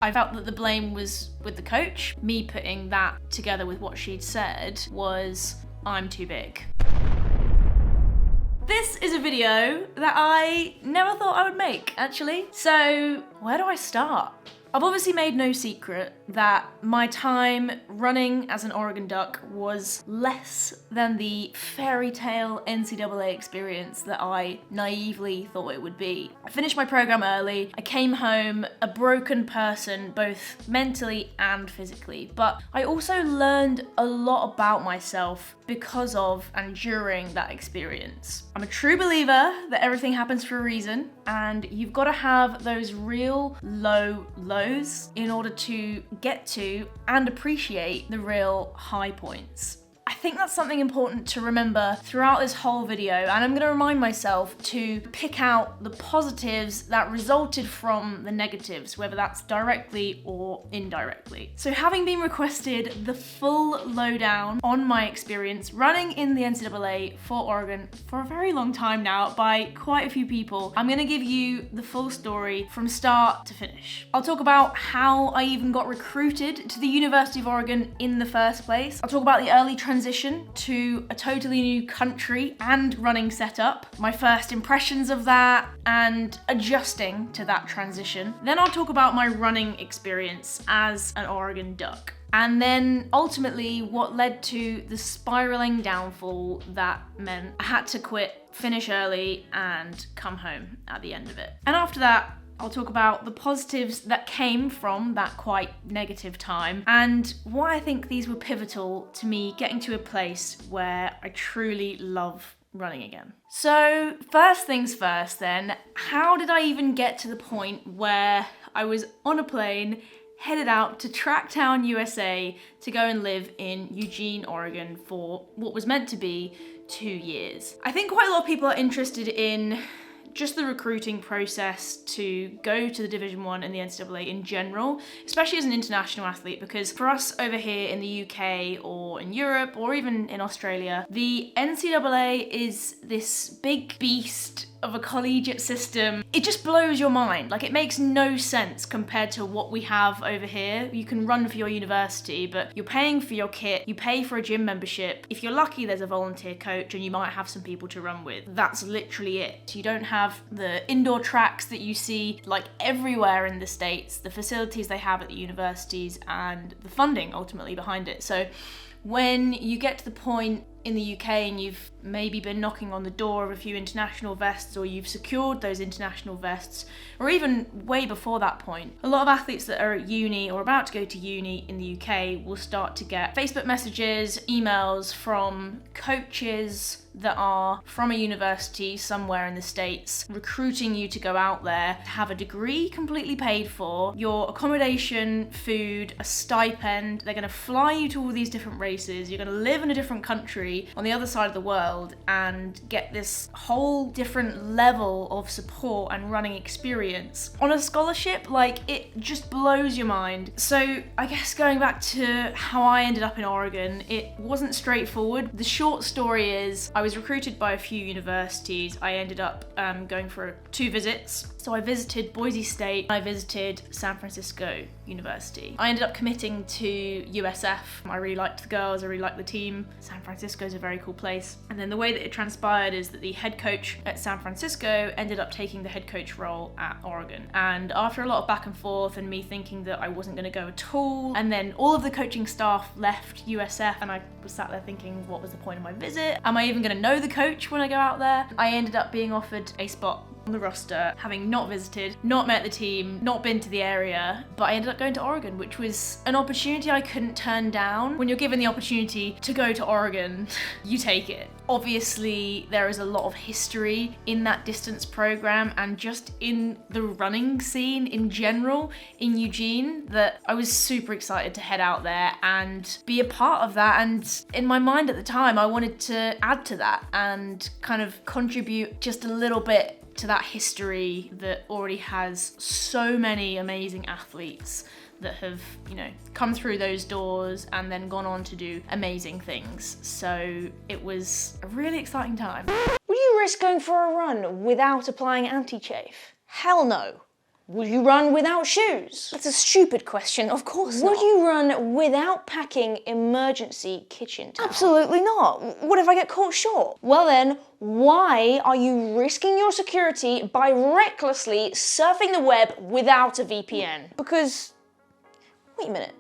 I felt that the blame was with the coach. Me putting that together with what she'd said was, I'm too big. This is a video that I never thought I would make, actually. So, where do I start? I've obviously made no secret that my time running as an Oregon Duck was less than the fairy tale NCAA experience that I naively thought it would be. I finished my program early. I came home a broken person, both mentally and physically, but I also learned a lot about myself because of and during that experience. I'm a true believer that everything happens for a reason, and you've got to have those real lows in order to get to and appreciate the real high points. I think that's something important to remember throughout this whole video, and I'm going to remind myself to pick out the positives that resulted from the negatives, whether that's directly or indirectly. So having been requested the full lowdown on my experience running in the NCAA for Oregon for a very long time now by quite a few people, I'm going to give you the full story from start to finish. I'll talk about how I even got recruited to the University of Oregon in the first place. I'll talk about the early transition to a totally new country and running setup, my first impressions of that, and adjusting to that transition. Then I'll talk about my running experience as an Oregon Duck. And then ultimately what led to the spiraling downfall that meant I had to quit, finish early, and come home at the end of it. And after that, I'll talk about the positives that came from that quite negative time and why I think these were pivotal to me getting to a place where I truly love running again. So first things first then, how did I even get to the point where I was on a plane headed out to Tracktown, USA to go and live in Eugene, Oregon for what was meant to be 2 years? I think quite a lot of people are interested in just the recruiting process to go to the Division 1 and the NCAA in general, especially as an international athlete, because for us over here in the UK or in Europe or even in Australia, the NCAA is this big beast of a collegiate system. It just blows your mind. Like, it makes no sense compared to what we have over here. You can run for your university, but you're paying for your kit, you pay for a gym membership. If you're lucky, there's a volunteer coach and you might have some people to run with. That's literally it. You don't have the indoor tracks that you see like everywhere in the States, the facilities they have at the universities, and the funding ultimately behind it. So when you get to the point in the UK and you've maybe been knocking on the door of a few international vests, or you've secured those international vests, or even way before that point, a lot of athletes that are at uni or about to go to uni in the UK will start to get Facebook messages, emails from coaches that are from a university somewhere in the States recruiting you to go out there, have a degree completely paid for, your accommodation, food, a stipend. They're going to fly you to all these different races. You're going to live in a different country on the other side of the world and get this whole different level of support and running experience on a scholarship. Like, it just blows your mind. So I guess going back to how I ended up in Oregon, it wasn't straightforward. The short story is I was recruited by a few universities. I ended up going for 2 visits. So I visited Boise State, I visited San Francisco University. I ended up committing to USF. I really liked the girls, I really liked the team. San Francisco is a very cool place. And then the way that it transpired is that the head coach at San Francisco ended up taking the head coach role at Oregon. And after a lot of back and forth and me thinking that I wasn't going to go at all, and then all of the coaching staff left USF, and I was sat there thinking, what was the point of my visit? Am I even going to know the coach when I go out there? I ended up being offered a spot on the roster, having not visited, not met the team, not been to the area, but I ended up going to Oregon, which was an opportunity I couldn't turn down. When you're given the opportunity to go to Oregon, you take it. Obviously, there is a lot of history in that distance program and just in the running scene in general in Eugene that I was super excited to head out there and be a part of that. And in my mind at the time, I wanted to add to that and kind of contribute just a little bit to that history that already has so many amazing athletes that have, come through those doors and then gone on to do amazing things. So it was a really exciting time. Would you risk going for a run without applying anti-chafe? Hell no. Would you run without shoes? That's a stupid question, of course not. Would you run without packing emergency kitchen towels? Absolutely not. What if I get caught short? Well then, why are you risking your security by recklessly surfing the web without a VPN? Because, wait a minute.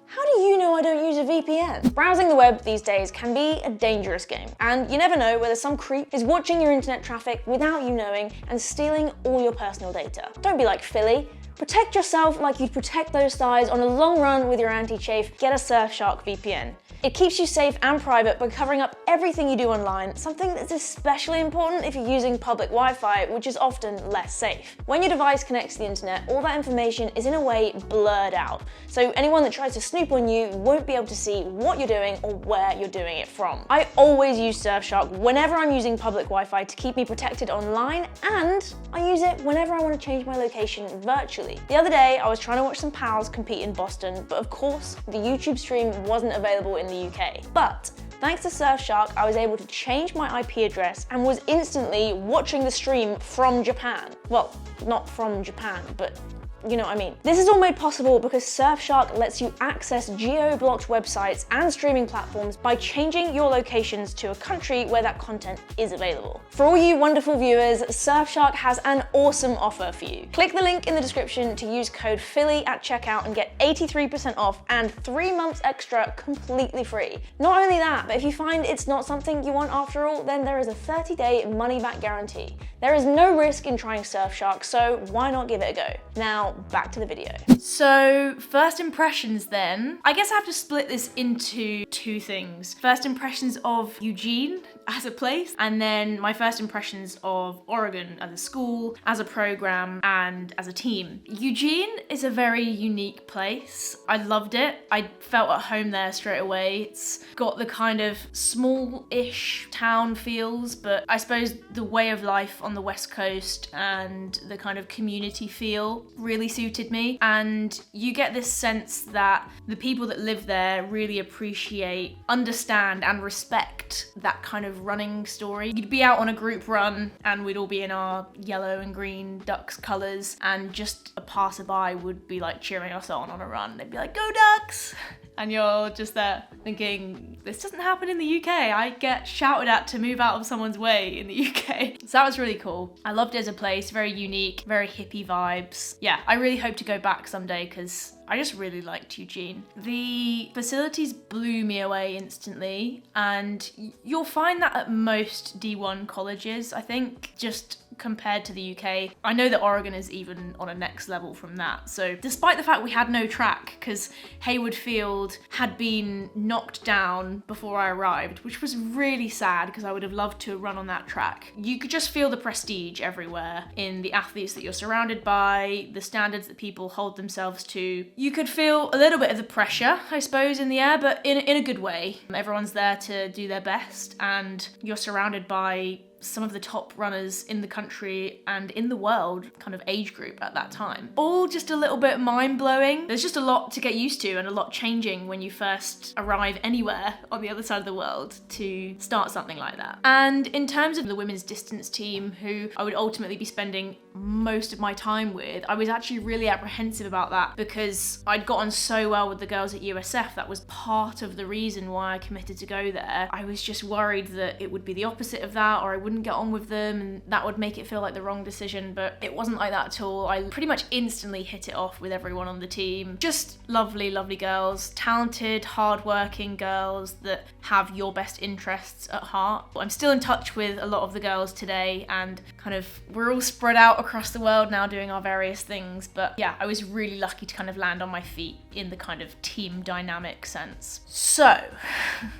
How do you know I don't use a VPN? Browsing the web these days can be a dangerous game, and you never know whether some creep is watching your internet traffic without you knowing and stealing all your personal data. Don't be like Phily. Protect yourself like you'd protect those thighs on a long run with your anti-chafe. Get a Surfshark VPN. It keeps you safe and private by covering up everything you do online, something that's especially important if you're using public Wi-Fi, which is often less safe. When your device connects to the internet, all that information is in a way blurred out, so anyone that tries to snoop on you won't be able to see what you're doing or where you're doing it from. I always use Surfshark whenever I'm using public Wi-Fi to keep me protected online, and I use it whenever I want to change my location virtually. The other day, I was trying to watch some pals compete in Boston, but of course, the YouTube stream wasn't available in the UK. But thanks to Surfshark, I was able to change my IP address and was instantly watching the stream from Japan. Well, not from Japan, but you know what I mean. This is all made possible because Surfshark lets you access geo-blocked websites and streaming platforms by changing your locations to a country where that content is available. For all you wonderful viewers, Surfshark has an awesome offer for you. Click the link in the description to use code Phily at checkout and get 83% off and 3 months extra completely free. Not only that, but if you find it's not something you want after all, then there is a 30-day money-back guarantee. There is no risk in trying Surfshark, so why not give it a go? Now, back to the video. So, first impressions then. I guess I have to split this into two things. First impressions of Eugene as a place, and then my first impressions of Oregon as a school, as a program, and as a team. Eugene is a very unique place. I loved it. I felt at home there straight away. It's got the kind of small-ish town feels, but I suppose the way of life on the West Coast and the kind of community feel really suited me. And you get this sense that the people that live there really appreciate, understand, and respect that kind of running story. You'd be out on a group run and we'd all be in our yellow and green Ducks colours, and just a passerby would be like cheering us on a run. They'd be like, "Go Ducks!" And you're just there thinking, this doesn't happen in the UK. I get shouted at to move out of someone's way in the UK. So that was really cool. I loved it as a place, very unique, very hippie vibes. Yeah, I really hope to go back someday because I just really liked Eugene. The facilities blew me away instantly, and you'll find that at most D1 colleges, I think, just compared to the UK. I know that Oregon is even on a next level from that. So despite the fact we had no track, because Hayward Field had been knocked down before I arrived, which was really sad because I would have loved to run on that track. You could just feel the prestige everywhere in the athletes that you're surrounded by, the standards that people hold themselves to. You could feel a little bit of the pressure, I suppose, in the air, but in a good way. Everyone's there to do their best, and you're surrounded by some of the top runners in the country and in the world kind of age group at that time. All just a little bit mind-blowing. There's just a lot to get used to and a lot changing when you first arrive anywhere on the other side of the world to start something like that. And in terms of the women's distance team, who I would ultimately be spending most of my time with, I was actually really apprehensive about that because I'd gotten so well with the girls at USF. That was part of the reason why I committed to go there. I was just worried that it would be the opposite of that, or I wouldn't get on with them and that would make it feel like the wrong decision, but it wasn't like that at all. I pretty much instantly hit it off with everyone on the team. Just lovely, lovely girls, talented, hardworking girls that have your best interests at heart. I'm still in touch with a lot of the girls today, and kind of we're all spread out across the world now doing our various things, but yeah, I was really lucky to kind of land on my feet in the kind of team dynamic sense. So,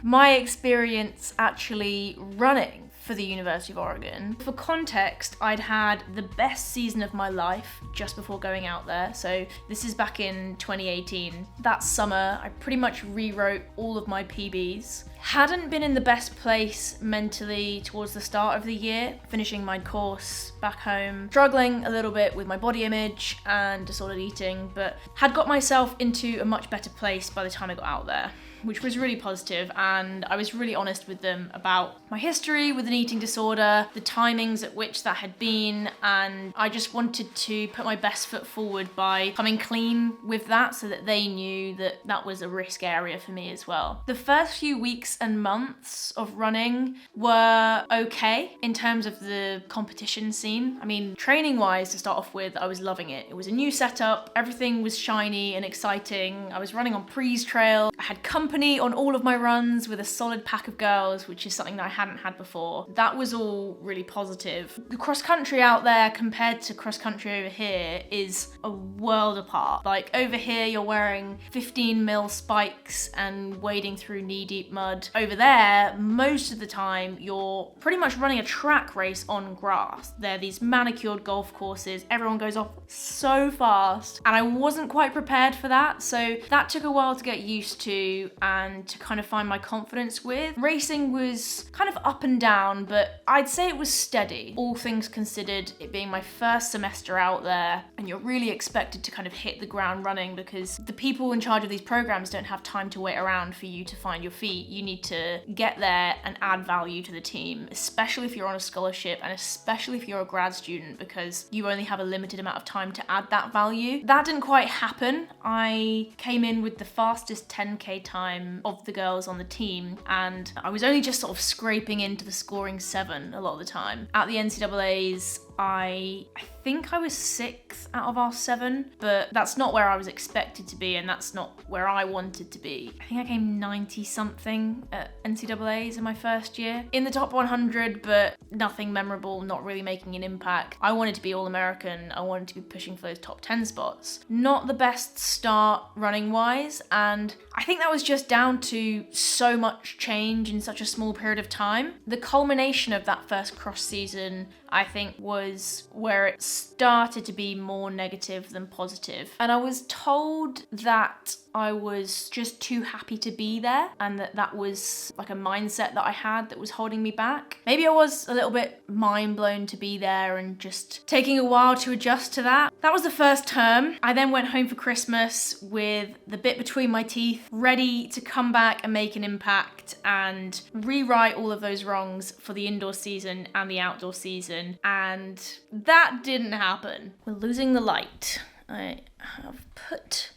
my experience actually running for the University of Oregon. For context, I'd had the best season of my life just before going out there. So this is back in 2018. That summer, I pretty much rewrote all of my PBs. Hadn't been in the best place mentally towards the start of the year, finishing my course back home, struggling a little bit with my body image and disordered eating, but had got myself into a much better place by the time I got out there. which was really positive, and I was really honest with them about my history with an eating disorder, the timings at which that had been, and I just wanted to put my best foot forward by coming clean with that so that they knew that that was a risk area for me as well. The first few weeks and months of running were okay in terms of the competition scene. I mean, training wise, to start off with, I was loving it. It was a new setup, everything was shiny and exciting. I was running on Pre's trail. I had company on all of my runs with a solid pack of girls, which is something that I hadn't had before. That was all really positive. The cross country out there compared to cross country over here is a world apart. Like over here, you're wearing 15mm spikes and wading through knee-deep mud. Over there, most of the time, you're pretty much running a track race on grass. They're these manicured golf courses. Everyone goes off so fast, and I wasn't quite prepared for that, so that took a while to get used to and to kind of find my confidence with. Racing was kind of up and down, but I'd say it was steady, all things considered, it being my first semester out there, and you're really expected to kind of hit the ground running because the people in charge of these programs don't have time to wait around for you to find your feet. You need to get there and add value to the team, especially if you're on a scholarship and especially if you're a grad student, because you only have a limited amount of time to add that value. That didn't quite happen. I came in with the fastest 10k time of the girls on the team, and I was only just sort of scraping into the scoring 7 a lot of the time. At the NCAAs, I think I was 6th out of our 7, but that's not where I was expected to be, and that's not where I wanted to be. I think I came 90 something at NCAAs in my first year. In the top 100, but nothing memorable, not really making an impact. I wanted to be All-American, I wanted to be pushing for those top 10 spots. Not the best start running wise, and I think that was just down to so much change in such a small period of time. The culmination of that first cross season, I think, was where it started to be more negative than positive. And I was told that I was just too happy to be there, and that was like a mindset that I had that was holding me back. Maybe I was a little bit mind blown to be there and just taking a while to adjust to that. That was the first term. I then went home for Christmas with the bit between my teeth, ready to come back and make an impact and rewrite all of those wrongs for the indoor season and the outdoor season. And that didn't happen. We're losing the light. I have put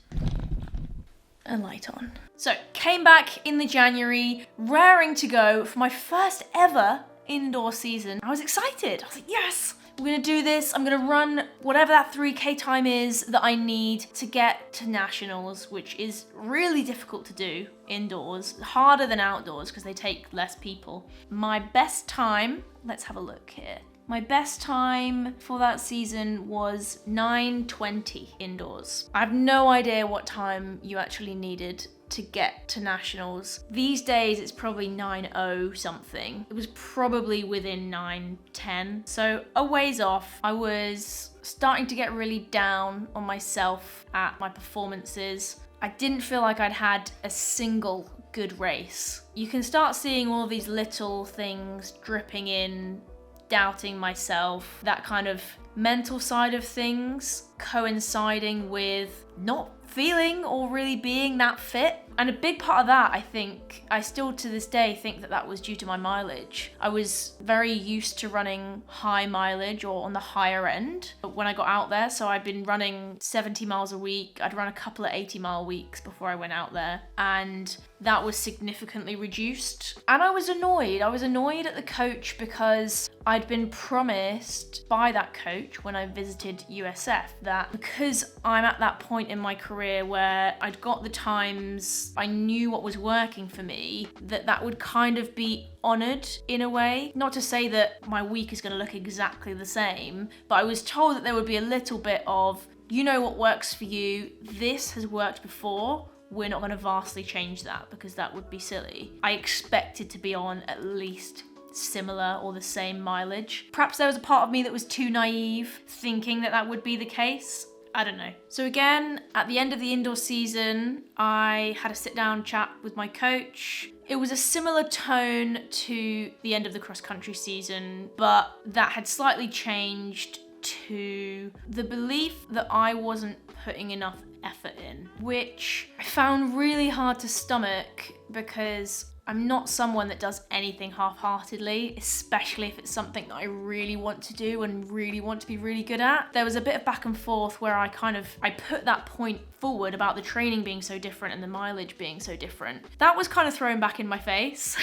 a light on. So, came back in the January, raring to go for my first ever indoor season. I was excited. I was like, yes, we're gonna do this. I'm gonna run whatever that 3k time is that I need to get to nationals, which is really difficult to do indoors, harder than outdoors because they take less people. My best time, let's have a look here. My best time for that season was 9:20 indoors. I have no idea what time you actually needed to get to nationals. These days it's probably 9:0 something. It was probably within 9:10, so a ways off. I was starting to get really down on myself at my performances. I didn't feel like I'd had a single good race. You can start seeing all these little things dripping in, doubting myself, that kind of mental side of things coinciding with not feeling or really being that fit. And a big part of that, I think, I still to this day think that was due to my mileage. I was very used to running high mileage or on the higher end when I got out there. So I'd been running 70 miles a week. I'd run a couple of 80-mile weeks before I went out there. And that was significantly reduced. And I was annoyed. I was annoyed at the coach because I'd been promised by that coach when I visited USF that because I'm at that point in my career where I'd got the times, I knew what was working for me, that would kind of be honoured in a way. Not to say that my week is going to look exactly the same, but I was told that there would be a little bit of, you know what works for you, this has worked before, we're not going to vastly change that because that would be silly. I expected to be on at least similar or the same mileage. Perhaps there was a part of me that was too naive thinking that would be the case. I don't know. So again, at the end of the indoor season, I had a sit down chat with my coach. It was a similar tone to the end of the cross country season, but that had slightly changed to the belief that I wasn't putting enough effort in, which I found really hard to stomach because I'm not someone that does anything half-heartedly, especially if it's something that I really want to do and really want to be really good at. There was a bit of back and forth where I put that point forward about the training being so different and the mileage being so different. That was kind of thrown back in my face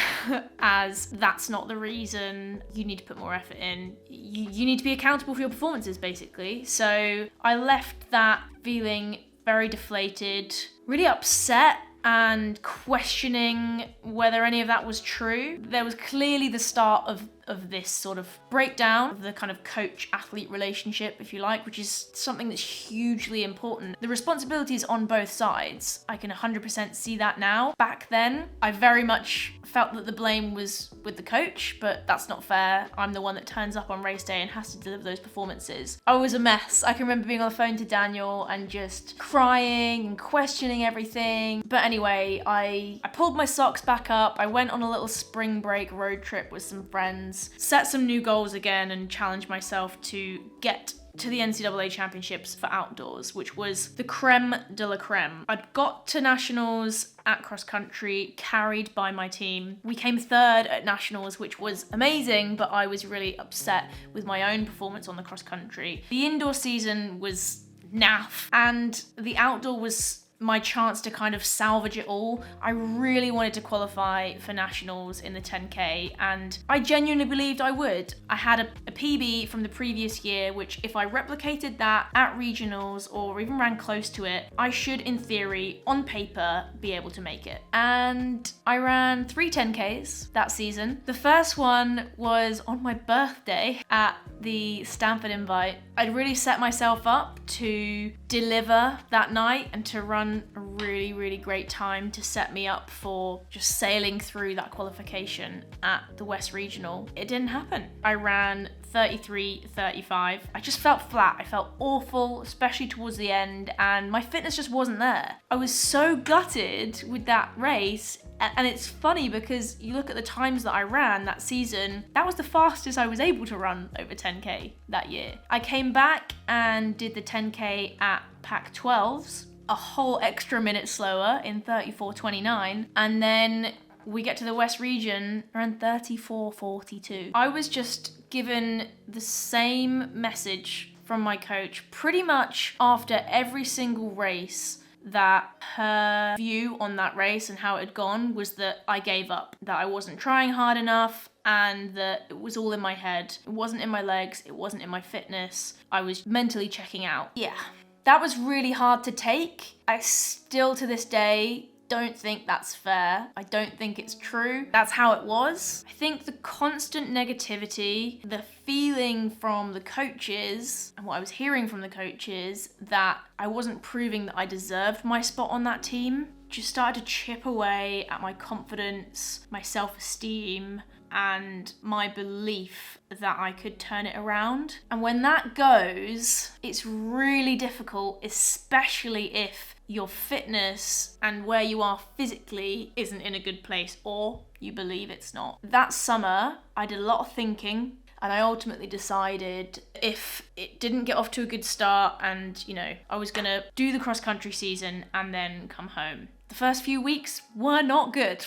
as that's not the reason. You need to put more effort in. You need to be accountable for your performances, basically. So I left that feeling very deflated, really upset, and questioning whether any of that was true. There was clearly the start of this sort of breakdown of the kind of coach-athlete relationship, if you like, which is something that's hugely important. The responsibility is on both sides. I can 100% see that now. Back then, I very much felt that the blame was with the coach, but that's not fair. I'm the one that turns up on race day and has to deliver those performances. I was a mess. I can remember being on the phone to Daniel and just crying and questioning everything. But anyway, I pulled my socks back up. I went on a little spring break road trip with some friends, set some new goals again, and challenged myself to get to the NCAA championships for outdoors, which was the creme de la creme. I'd got to nationals at cross country, carried by my team. We came third at nationals, which was amazing, but I was really upset with my own performance on the cross country. The indoor season was naff, and the outdoor was my chance to kind of salvage it all. I really wanted to qualify for nationals in the 10K, and I genuinely believed I would. I had a PB from the previous year, which if I replicated that at regionals or even ran close to it, I should, in theory, on paper, be able to make it. And I ran 3 10Ks that season. The first one was on my birthday at the Stanford Invite. I'd really set myself up to deliver that night and to run a really, really great time to set me up for just sailing through that qualification at the West Regional. It didn't happen. I ran 33:35. I just felt flat. I felt awful, especially towards the end, and my fitness just wasn't there. I was so gutted with that race. And it's funny because you look at the times that I ran that season, that was the fastest I was able to run over 10K that year. I came back and did the 10K at Pac-12s, a whole extra minute slower in 34:29, and then we get to the West Region around 34:42. I was just given the same message from my coach pretty much after every single race, that her view on that race and how it had gone was that I gave up, that I wasn't trying hard enough, and that it was all in my head. It wasn't in my legs, it wasn't in my fitness. I was mentally checking out. Yeah, that was really hard to take. I still to this day don't think that's fair. I don't think it's true. That's how it was. I think the constant negativity, the feeling from the coaches, and what I was hearing from the coaches, that I wasn't proving that I deserved my spot on that team, just started to chip away at my confidence, my self-esteem, and my belief that I could turn it around. And when that goes, it's really difficult, especially if your fitness and where you are physically isn't in a good place, or you believe it's not. That summer, I did a lot of thinking, and I ultimately decided if it didn't get off to a good start and, I was gonna do the cross-country season and then come home. The first few weeks were not good.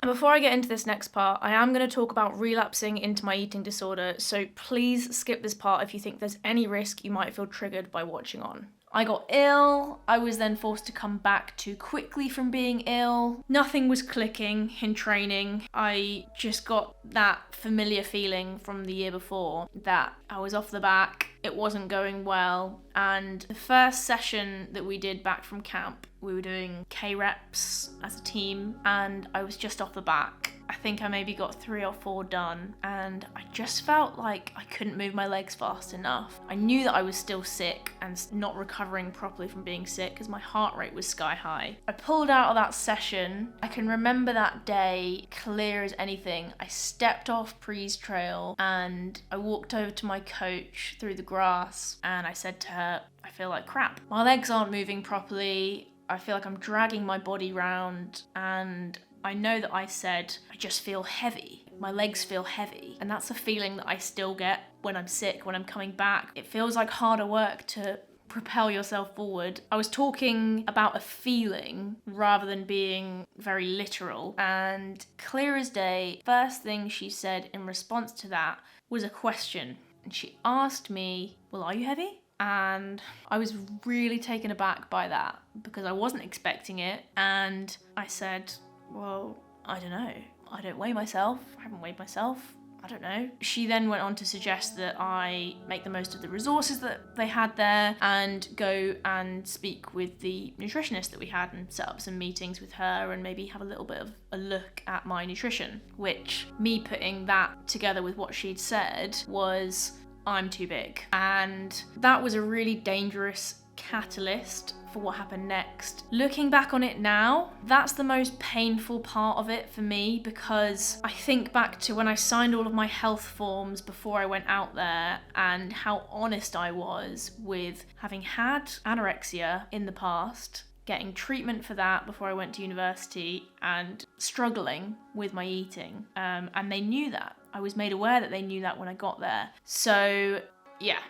Before I get into this next part, I am going to talk about relapsing into my eating disorder, so please skip this part if you think there's any risk you might feel triggered by watching on. I got ill. I was then forced to come back too quickly from being ill. Nothing was clicking in training. I just got that familiar feeling from the year before that I was off the back, it wasn't going well, and the first session that we did back from camp, we were doing K reps as a team, and I was just off the back. I think I maybe got 3 or 4 done, and I just felt like I couldn't move my legs fast enough. I knew that I was still sick and not recovering properly from being sick because my heart rate was sky high. I pulled out of that session. I can remember that day clear as anything. I stepped off Pre's trail and I walked over to my coach through the grass and I said to her, I feel like crap. My legs aren't moving properly. I feel like I'm dragging my body round, and I know that I said, I just feel heavy. My legs feel heavy. And that's a feeling that I still get when I'm sick, when I'm coming back. It feels like harder work to propel yourself forward. I was talking about a feeling rather than being very literal. And clear as day, first thing she said in response to that was a question. And she asked me, well, are you heavy? And I was really taken aback by that because I wasn't expecting it. And I said, well, I don't know. I don't weigh myself. I haven't weighed myself. I don't know. She then went on to suggest that I make the most of the resources that they had there and go and speak with the nutritionist that we had and set up some meetings with her and maybe have a little bit of a look at my nutrition, which me putting that together with what she'd said was, I'm too big. And that was a really dangerous catalyst for what happened next. Looking back on it now, that's the most painful part of it for me, because I think back to when I signed all of my health forms before I went out there and how honest I was with having had anorexia in the past, getting treatment for that before I went to university and struggling with my eating. And they knew that. I was made aware that they knew that when I got there. So yeah,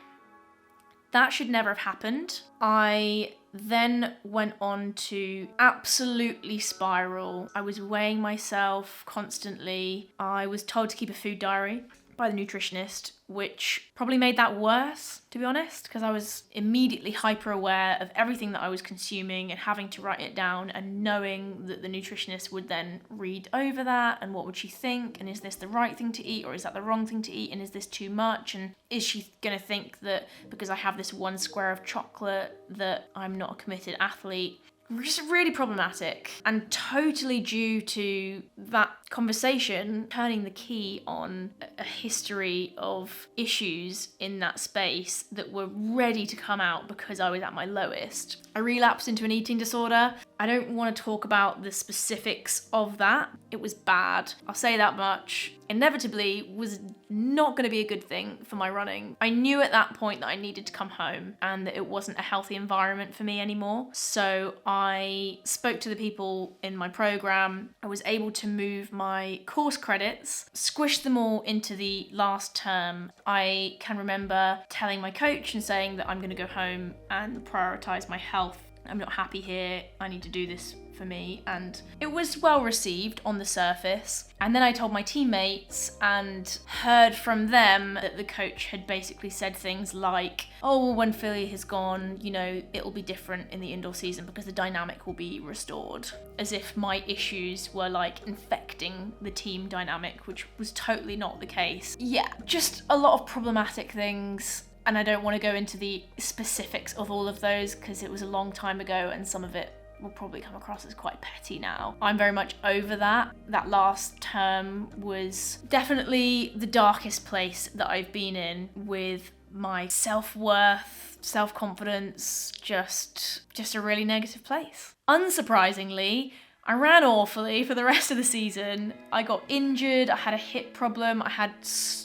that should never have happened. I then went on to absolutely spiral. I was weighing myself constantly. I was told to keep a food diary by the nutritionist, which probably made that worse, to be honest, because I was immediately hyper aware of everything that I was consuming and having to write it down and knowing that the nutritionist would then read over that and what would she think, and is this the right thing to eat or is that the wrong thing to eat, and is this too much, and is she gonna think that because I have this one square of chocolate that I'm not a committed athlete. Just really problematic, and totally due to that conversation turning the key on a history of issues in that space that were ready to come out because I was at my lowest. I relapsed into an eating disorder. I don't want to talk about the specifics of that. It was bad. I'll say that much. Inevitably was not going to be a good thing for my running. I knew at that point that I needed to come home and that it wasn't a healthy environment for me anymore. So I spoke to the people in my program. I was able to move my course credits, squish them all into the last term. I can remember telling my coach and saying that I'm going to go home and prioritize my health. I'm not happy here. I need to do this for me. And it was well received on the surface. And then I told my teammates and heard from them that the coach had basically said things like, oh, well, when Phily has gone, you know, it'll be different in the indoor season because the dynamic will be restored. As if my issues were like infecting the team dynamic, which was totally not the case. Yeah, just a lot of problematic things. And I don't want to go into the specifics of all of those because it was a long time ago and some of it will probably come across as quite petty now. I'm very much over that. That last term was definitely the darkest place that I've been in, with my self-worth, self-confidence, just a really negative place. Unsurprisingly, I ran awfully for the rest of the season. I got injured, I had a hip problem, I had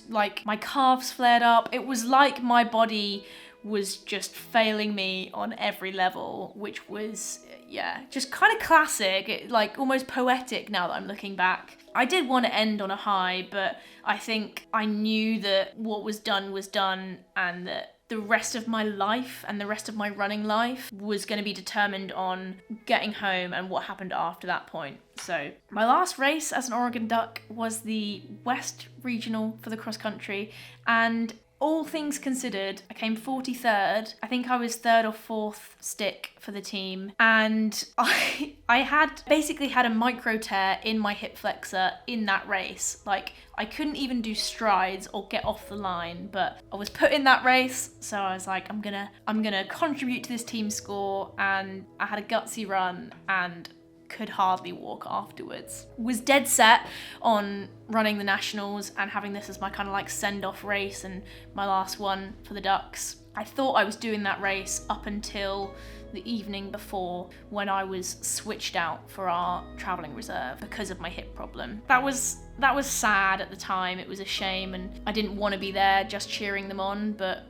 like my calves flared up. It was like my body was just failing me on every level, which was, yeah, just kind of classic, like almost poetic now that I'm looking back. I did want to end on a high, but I think I knew that what was done and that the rest of my life and the rest of my running life was going to be determined on getting home and what happened after that point. So my last race as an Oregon Duck was the West Regional for the cross country, and all things considered, I came 43rd. I think I was 3rd or 4th stick for the team. And I had basically had a micro tear in my hip flexor in that race. Like, I couldn't even do strides or get off the line, but I was put in that race. So I was like, I'm gonna contribute to this team score. And I had a gutsy run and could hardly walk afterwards. Was dead set on running the nationals and having this as my kind of like send-off race and my last one for the Ducks. I thought I was doing that race up until the evening before, when I was switched out for our travelling reserve because of my hip problem. That was sad at the time. It was a shame and I didn't want to be there just cheering them on, but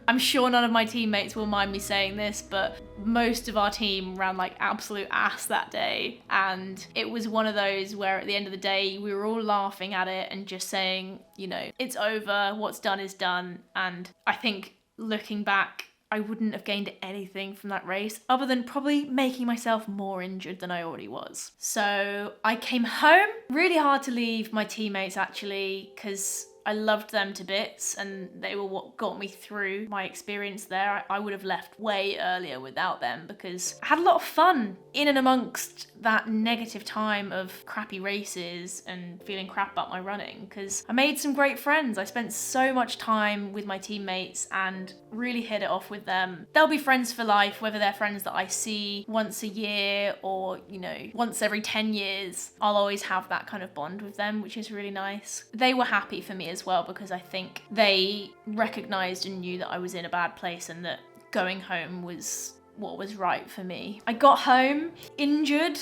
I'm sure none of my teammates will mind me saying this, but most of our team ran like absolute ass that day. And it was one of those where at the end of the day, we were all laughing at it and just saying, you know, it's over, what's done is done. And I think looking back, I wouldn't have gained anything from that race other than probably making myself more injured than I already was. So I came home. Really hard to leave my teammates actually, because I loved them to bits and they were what got me through my experience there. I would have left way earlier without them because I had a lot of fun in and amongst that negative time of crappy races and feeling crap about my running, because I made some great friends. I spent so much time with my teammates and really hit it off with them. They'll be friends for life, whether they're friends that I see once a year or, you know, once every 10 years. I'll always have that kind of bond with them, which is really nice. They were happy for me as well because I think they recognized and knew that I was in a bad place and that going home was what was right for me. I got home injured,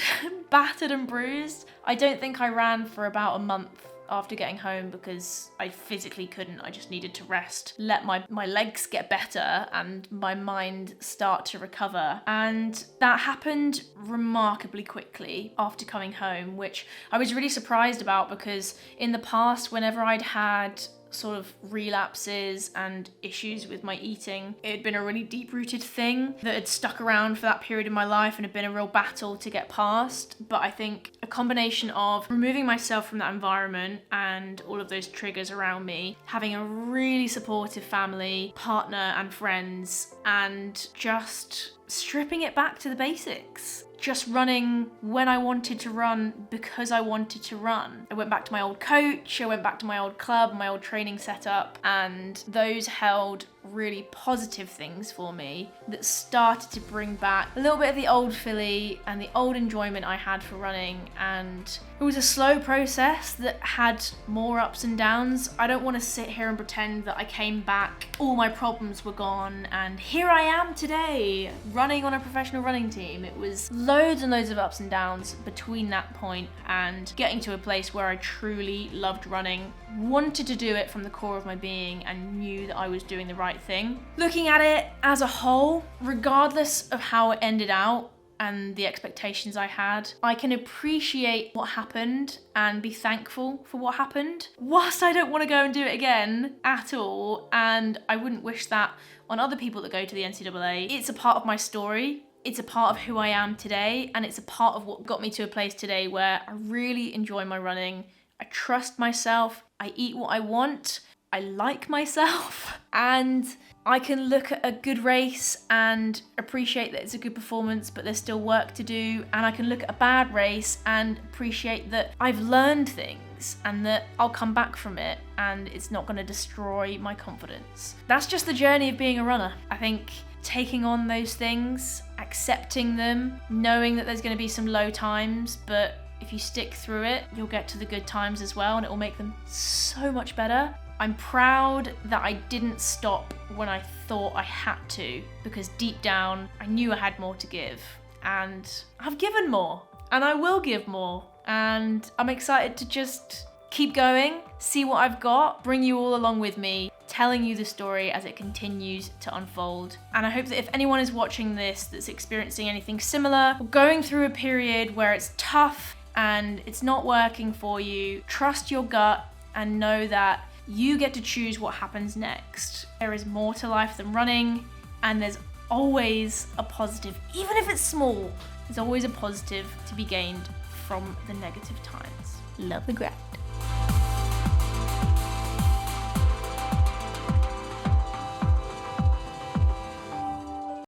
battered and bruised. I don't think I ran for about a month after getting home because I physically couldn't. I just needed to rest, let my legs get better and my mind start to recover. And that happened remarkably quickly after coming home, which I was really surprised about because in the past, whenever I'd had sort of relapses and issues with my eating, it had been a really deep-rooted thing that had stuck around for that period in my life and had been a real battle to get past. But I think a combination of removing myself from that environment and all of those triggers around me, having a really supportive family, partner and friends, and just stripping it back to the basics. Just running when I wanted to run because I wanted to run. I went back to my old coach, I went back to my old club, my old training setup, and those held really positive things for me that started to bring back a little bit of the old Phily and the old enjoyment I had for running. And it was a slow process that had more ups and downs. I don't want to sit here and pretend that I came back, all my problems were gone, and here I am today running on a professional running team. It was loads and loads of ups and downs between that point and getting to a place where I truly loved running, wanted to do it from the core of my being, and knew that I was doing the right thing. Looking at it as a whole, regardless of how it ended out and the expectations I had, I can appreciate what happened and be thankful for what happened. Whilst I don't want to go and do it again at all, and I wouldn't wish that on other people that go to the NCAA, it's a part of my story. It's a part of who I am today, and it's a part of what got me to a place today where I really enjoy my running. I trust myself, I eat what I want, I like myself, and I can look at a good race and appreciate that it's a good performance, but there's still work to do. And I can look at a bad race and appreciate that I've learned things and that I'll come back from it and it's not going to destroy my confidence. That's just the journey of being a runner. I think taking on those things, accepting them, knowing that there's going to be some low times, but if you stick through it, you'll get to the good times as well, and it will make them so much better. I'm proud that I didn't stop when I thought I had to, because deep down, I knew I had more to give. And I've given more, and I will give more. And I'm excited to just keep going, see what I've got, bring you all along with me, telling you the story as it continues to unfold. And I hope that if anyone is watching this that's experiencing anything similar, or going through a period where it's tough and it's not working for you, trust your gut and know that you get to choose what happens next. There is more to life than running, and there's always a positive, even if it's small, there's always a positive to be gained from the negative times. Love the graph.